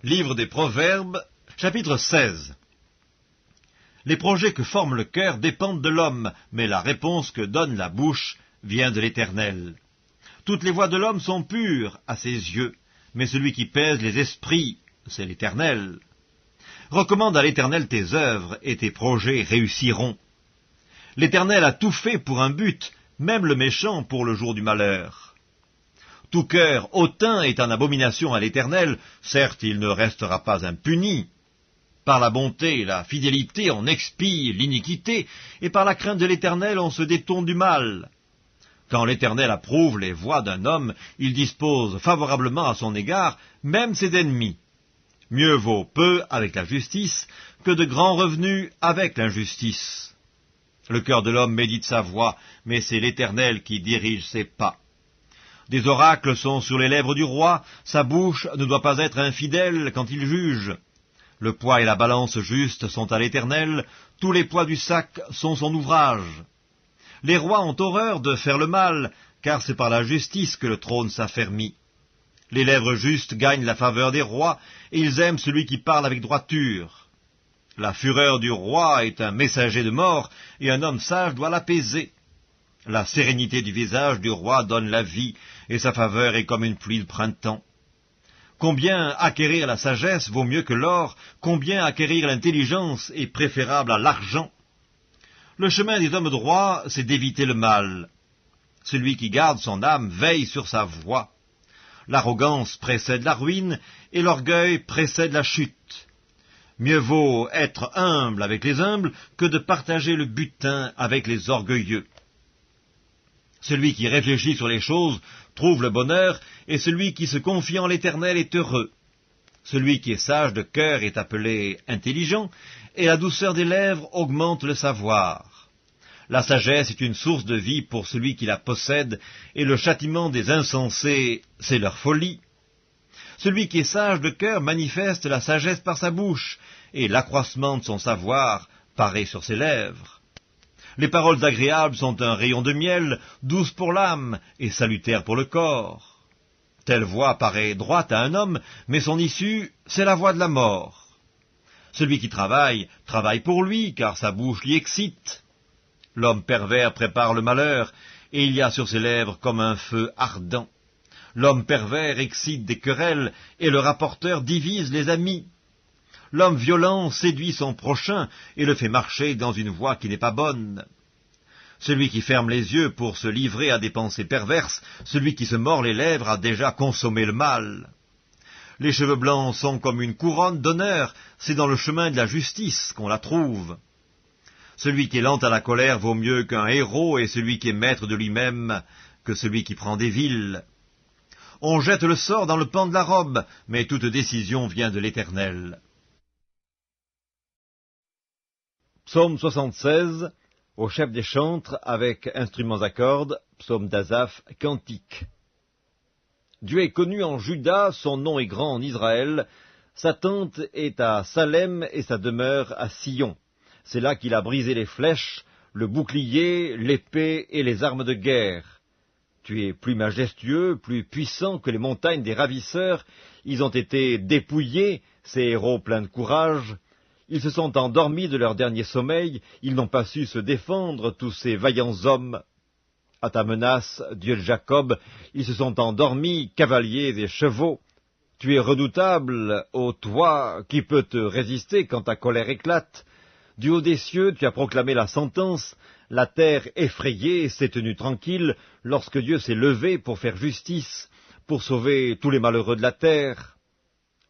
Livre des Proverbes, chapitre 16. Les projets que forme le cœur dépendent de l'homme, mais la réponse que donne la bouche vient de l'Éternel. Toutes les voies de l'homme sont pures à ses yeux, mais celui qui pèse les esprits, c'est l'Éternel. Recommande à l'Éternel tes œuvres, et tes projets réussiront. L'Éternel a tout fait pour un but, même le méchant pour le jour du malheur. Tout cœur hautain est en abomination à l'Éternel, certes il ne restera pas impuni. Par la bonté et la fidélité on expie l'iniquité, et par la crainte de l'Éternel on se détourne du mal. Quand l'Éternel approuve les voies d'un homme, il dispose favorablement à son égard, même ses ennemis. Mieux vaut peu avec la justice que de grands revenus avec l'injustice. Le cœur de l'homme médite sa voie, mais c'est l'Éternel qui dirige ses pas. Des oracles sont sur les lèvres du roi, sa bouche ne doit pas être infidèle quand il juge. Le poids et la balance juste sont à l'Éternel, tous les poids du sac sont son ouvrage. Les rois ont horreur de faire le mal, car c'est par la justice que le trône s'affermit. Les lèvres justes gagnent la faveur des rois, et ils aiment celui qui parle avec droiture. La fureur du roi est un messager de mort, et un homme sage doit l'apaiser. La sérénité du visage du roi donne la vie, et sa faveur est comme une pluie de printemps. Combien acquérir la sagesse vaut mieux que l'or, combien acquérir l'intelligence est préférable à l'argent. Le chemin des hommes droits, c'est d'éviter le mal. Celui qui garde son âme veille sur sa voie. L'arrogance précède la ruine, et l'orgueil précède la chute. Mieux vaut être humble avec les humbles que de partager le butin avec les orgueilleux. Celui qui réfléchit sur les choses trouve le bonheur, et celui qui se confie en l'Éternel est heureux. Celui qui est sage de cœur est appelé intelligent, et la douceur des lèvres augmente le savoir. La sagesse est une source de vie pour celui qui la possède, et le châtiment des insensés, c'est leur folie. Celui qui est sage de cœur manifeste la sagesse par sa bouche, et l'accroissement de son savoir paraît sur ses lèvres. Les paroles agréables sont un rayon de miel, douces pour l'âme et salutaires pour le corps. Telle voie paraît droite à un homme, mais son issue, c'est la voie de la mort. Celui qui travaille, travaille pour lui, car sa bouche l'y excite. L'homme pervers prépare le malheur, et il y a sur ses lèvres comme un feu ardent. L'homme pervers excite des querelles, et le rapporteur divise les amis. L'homme violent séduit son prochain et le fait marcher dans une voie qui n'est pas bonne. Celui qui ferme les yeux pour se livrer à des pensées perverses, celui qui se mord les lèvres a déjà consommé le mal. Les cheveux blancs sont comme une couronne d'honneur, c'est dans le chemin de la justice qu'on la trouve. Celui qui est lent à la colère vaut mieux qu'un héros, et celui qui est maître de lui-même que celui qui prend des villes. On jette le sort dans le pan de la robe, mais toute décision vient de l'Éternel. Psaume 76, au chef des chantres, avec instruments à cordes, psaume d'Asaph, cantique. Dieu est connu en Juda, son nom est grand en Israël, sa tente est à Salem et sa demeure à Sion. C'est là qu'il a brisé les flèches, le bouclier, l'épée et les armes de guerre. Tu es plus majestueux, plus puissant que les montagnes des ravisseurs, ils ont été dépouillés, ces héros pleins de courage. Ils se sont endormis de leur dernier sommeil, ils n'ont pas su se défendre, tous ces vaillants hommes. À ta menace, Dieu de Jacob, ils se sont endormis, cavaliers et chevaux. Tu es redoutable, ô toi, qui peut te résister quand ta colère éclate? Du haut des cieux, tu as proclamé la sentence, la terre effrayée s'est tenue tranquille lorsque Dieu s'est levé pour faire justice, pour sauver tous les malheureux de la terre.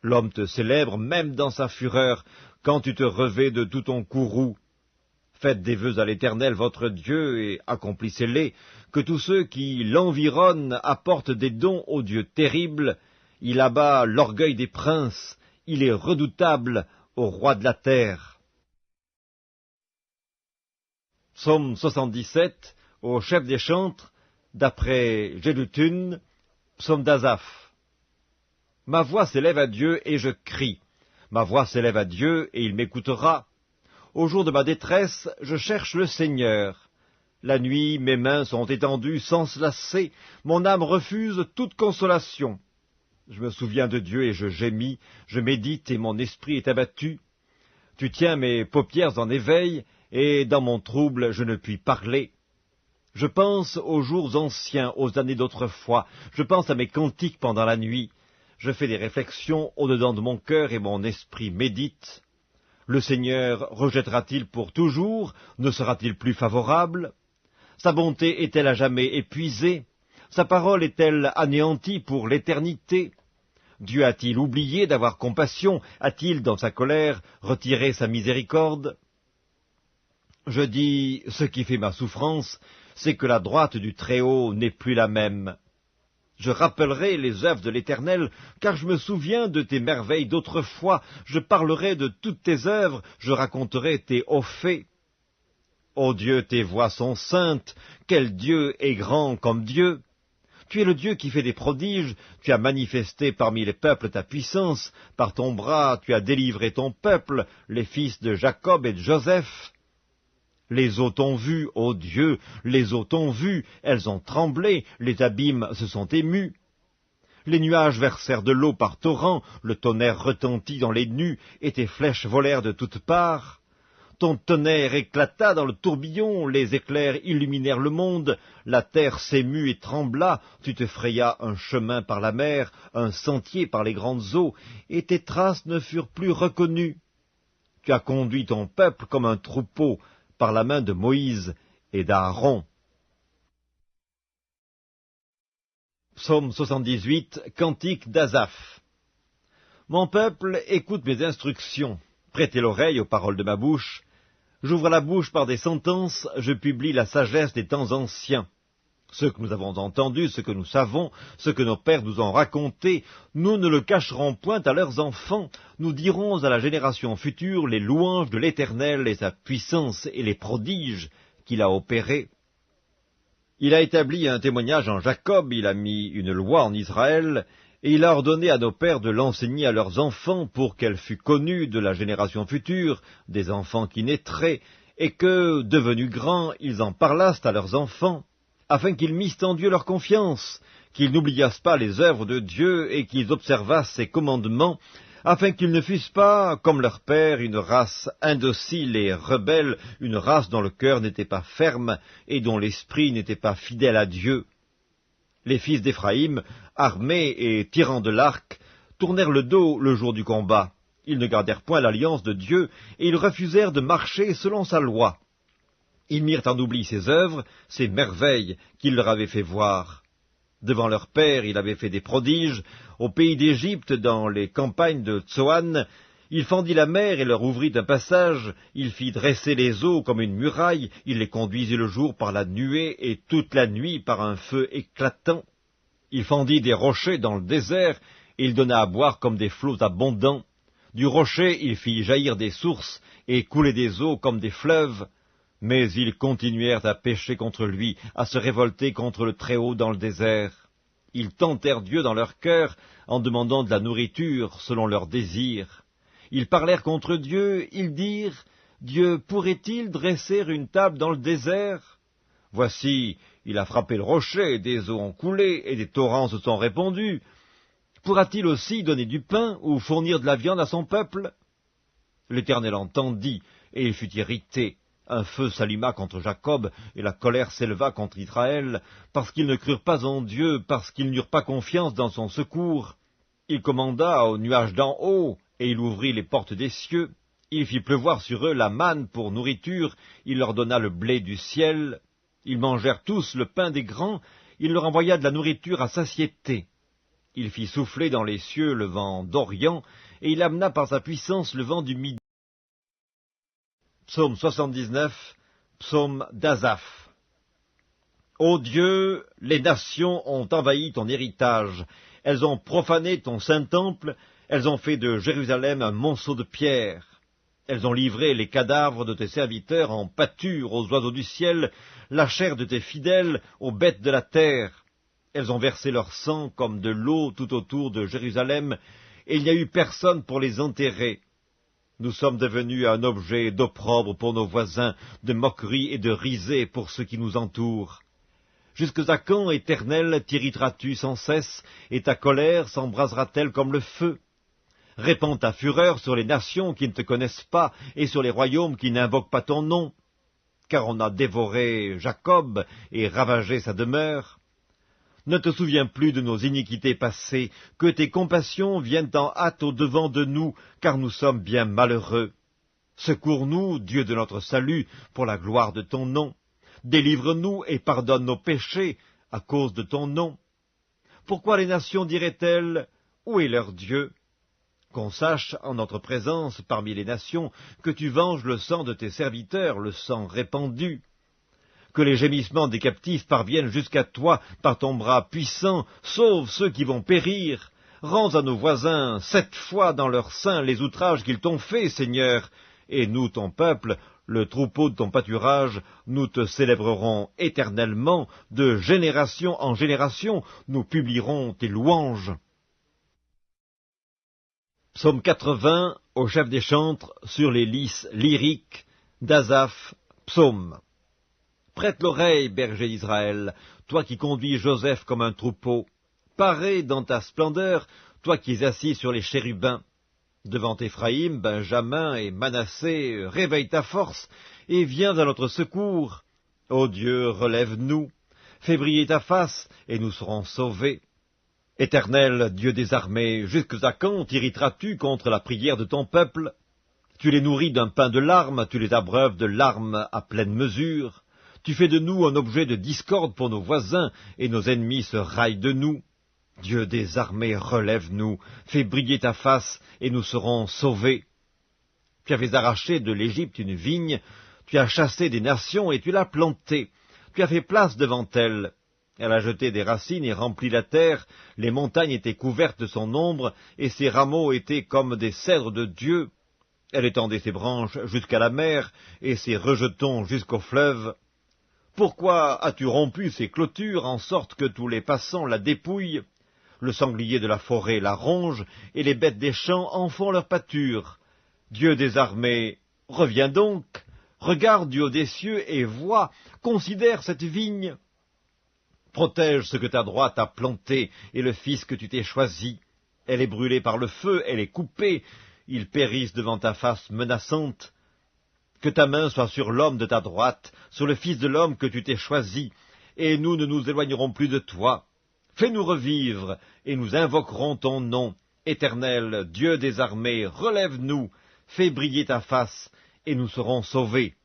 L'homme te célèbre même dans sa fureur, quand tu te revais de tout ton courroux. Faites des vœux à l'Éternel votre Dieu, et accomplissez-les, que tous ceux qui l'environnent apportent des dons au Dieu terrible. Il abat l'orgueil des princes, il est redoutable au roi de la terre. Psaume 77, au chef des chantres, d'après Jéduthun, psaume d'Asaph. Ma voix s'élève à Dieu et je crie. Ma voix s'élève à Dieu et il m'écoutera. Au jour de ma détresse, je cherche le Seigneur. La nuit, mes mains sont étendues sans se lasser, mon âme refuse toute consolation. Je me souviens de Dieu et je gémis, je médite et mon esprit est abattu. Tu tiens mes paupières en éveil, et dans mon trouble je ne puis parler. Je pense aux jours anciens, aux années d'autrefois, je pense à mes cantiques pendant la nuit. Je fais des réflexions au-dedans de mon cœur et mon esprit médite. Le Seigneur rejettera-t-il pour toujours? Ne sera-t-il plus favorable? Sa bonté est-elle à jamais épuisée? Sa parole est-elle anéantie pour l'éternité? Dieu a-t-il oublié d'avoir compassion? A-t-il, dans sa colère, retiré sa miséricorde? Je dis, ce qui fait ma souffrance, c'est que la droite du Très-Haut n'est plus la même. Je rappellerai les œuvres de l'Éternel, car je me souviens de tes merveilles d'autrefois. Je parlerai de toutes tes œuvres, je raconterai tes hauts faits. Ô Dieu, tes voies sont saintes. Quel Dieu est grand comme Dieu! Tu es le Dieu qui fait des prodiges, tu as manifesté parmi les peuples ta puissance, par ton bras tu as délivré ton peuple, les fils de Jacob et de Joseph. Les eaux t'ont vu, ô Dieu, les eaux t'ont vu, elles ont tremblé, les abîmes se sont émus. Les nuages versèrent de l'eau par torrents, le tonnerre retentit dans les nues, et tes flèches volèrent de toutes parts. Ton tonnerre éclata dans le tourbillon, les éclairs illuminèrent le monde, la terre s'émut et trembla, tu te frayas un chemin par la mer, un sentier par les grandes eaux, et tes traces ne furent plus reconnues. Tu as conduit ton peuple comme un troupeau, par la main de Moïse et d'Aaron. Psaume 78, Cantique d'Asaph. Mon peuple, écoute mes instructions, prêtez l'oreille aux paroles de ma bouche. J'ouvre la bouche par des sentences, je publie la sagesse des temps anciens. Ce que nous avons entendu, ce que nous savons, ce que nos pères nous ont raconté, nous ne le cacherons point à leurs enfants. Nous dirons à la génération future les louanges de l'Éternel et sa puissance et les prodiges qu'il a opérés. Il a établi un témoignage en Jacob, il a mis une loi en Israël, et il a ordonné à nos pères de l'enseigner à leurs enfants pour qu'elle fût connue de la génération future, des enfants qui naîtraient, et que, devenus grands, ils en parlassent à leurs enfants, afin qu'ils missent en Dieu leur confiance, qu'ils n'oubliassent pas les œuvres de Dieu et qu'ils observassent ses commandements, afin qu'ils ne fussent pas, comme leur père, une race indocile et rebelle, une race dont le cœur n'était pas ferme et dont l'esprit n'était pas fidèle à Dieu. Les fils d'Éphraïm, armés et tirant de l'arc, tournèrent le dos le jour du combat. Ils ne gardèrent point l'alliance de Dieu, et ils refusèrent de marcher selon sa loi. Ils mirent en oubli ses œuvres, ses merveilles qu'il leur avait fait voir. Devant leur père, il avait fait des prodiges. Au pays d'Égypte, dans les campagnes de Tsoan, il fendit la mer et leur ouvrit un passage. Il fit dresser les eaux comme une muraille. Il les conduisit le jour par la nuée et toute la nuit par un feu éclatant. Il fendit des rochers dans le désert et il donna à boire comme des flots abondants. Du rocher, il fit jaillir des sources et couler des eaux comme des fleuves. Mais ils continuèrent à pécher contre lui, à se révolter contre le Très-Haut dans le désert. Ils tentèrent Dieu dans leur cœur en demandant de la nourriture selon leurs désirs. Ils parlèrent contre Dieu, ils dirent, « Dieu pourrait-il dresser une table dans le désert? Voici, il a frappé le rocher, des eaux ont coulé et des torrents se sont répandus. Pourra-t-il aussi donner du pain ou fournir de la viande à son peuple ?» L'Éternel entendit, et il fut irrité. Un feu s'alluma contre Jacob, et la colère s'éleva contre Israël, parce qu'ils ne crurent pas en Dieu, parce qu'ils n'eurent pas confiance dans son secours. Il commanda aux nuages d'en haut, et il ouvrit les portes des cieux. Il fit pleuvoir sur eux la manne pour nourriture, il leur donna le blé du ciel. Ils mangèrent tous le pain des grands, il leur envoya de la nourriture à satiété. Il fit souffler dans les cieux le vent d'Orient, et il amena par sa puissance le vent du Midi. Psaume 79, Psaume d'Asaph. Ô Dieu, les nations ont envahi ton héritage, elles ont profané ton saint temple, elles ont fait de Jérusalem un monceau de pierre. Elles ont livré les cadavres de tes serviteurs en pâture aux oiseaux du ciel, la chair de tes fidèles aux bêtes de la terre. Elles ont versé leur sang comme de l'eau tout autour de Jérusalem, et il n'y a eu personne pour les enterrer. Nous sommes devenus un objet d'opprobre pour nos voisins, de moquerie et de risée pour ceux qui nous entourent. Jusque à quand, Éternel, t'irriteras-tu sans cesse, et ta colère s'embrasera-t-elle comme le feu? Répands ta fureur sur les nations qui ne te connaissent pas, et sur les royaumes qui n'invoquent pas ton nom, car on a dévoré Jacob et ravagé sa demeure. Ne te souviens plus de nos iniquités passées, que tes compassions viennent en hâte au-devant de nous, car nous sommes bien malheureux. Secours-nous, Dieu de notre salut, pour la gloire de ton nom. Délivre-nous et pardonne nos péchés à cause de ton nom. Pourquoi les nations diraient-elles, où est leur Dieu? Qu'on sache en notre présence parmi les nations que tu venges le sang de tes serviteurs, le sang répandu. Que les gémissements des captifs parviennent jusqu'à toi par ton bras puissant, sauve ceux qui vont périr. Rends à nos voisins 7 fois dans leur sein les outrages qu'ils t'ont faits, Seigneur, et nous, ton peuple, le troupeau de ton pâturage, nous te célébrerons éternellement, de génération en génération, nous publierons tes louanges. Psaume 80, au chef des chantres, sur les lys lyriques d'Asaph, psaume. Prête l'oreille, berger d'Israël, toi qui conduis Joseph comme un troupeau. Paré dans ta splendeur, toi qui es assis sur les chérubins. Devant Éphraïm, Benjamin et Manassé, réveille ta force et viens à notre secours. Ô Dieu, relève-nous, fais briller ta face et nous serons sauvés. Éternel, Dieu des armées, jusque à quand t'irriteras-tu contre la prière de ton peuple? Tu les nourris d'un pain de larmes, tu les abreuves de larmes à pleine mesure. Tu fais de nous un objet de discorde pour nos voisins, et nos ennemis se raillent de nous. Dieu des armées, relève-nous, fais briller ta face, et nous serons sauvés. Tu avais arraché de l'Égypte une vigne, tu as chassé des nations, et tu l'as plantée. Tu as fait place devant elle. Elle a jeté des racines et rempli la terre, les montagnes étaient couvertes de son ombre, et ses rameaux étaient comme des cèdres de Dieu. Elle étendait ses branches jusqu'à la mer, et ses rejetons jusqu'au fleuve. Pourquoi as-tu rompu ses clôtures, en sorte que tous les passants la dépouillent? Le sanglier de la forêt la ronge, et les bêtes des champs en font leur pâture. Dieu des armées, reviens donc, regarde du haut des cieux et vois, considère cette vigne. Protège ce que ta droite a planté, et le fils que tu t'es choisi. Elle est brûlée par le feu, elle est coupée, ils périssent devant ta face menaçante. Que ta main soit sur l'homme de ta droite, sur le fils de l'homme que tu t'es choisi, et nous ne nous éloignerons plus de toi. Fais-nous revivre, et nous invoquerons ton nom. Éternel, Dieu des armées, relève-nous, fais briller ta face, et nous serons sauvés.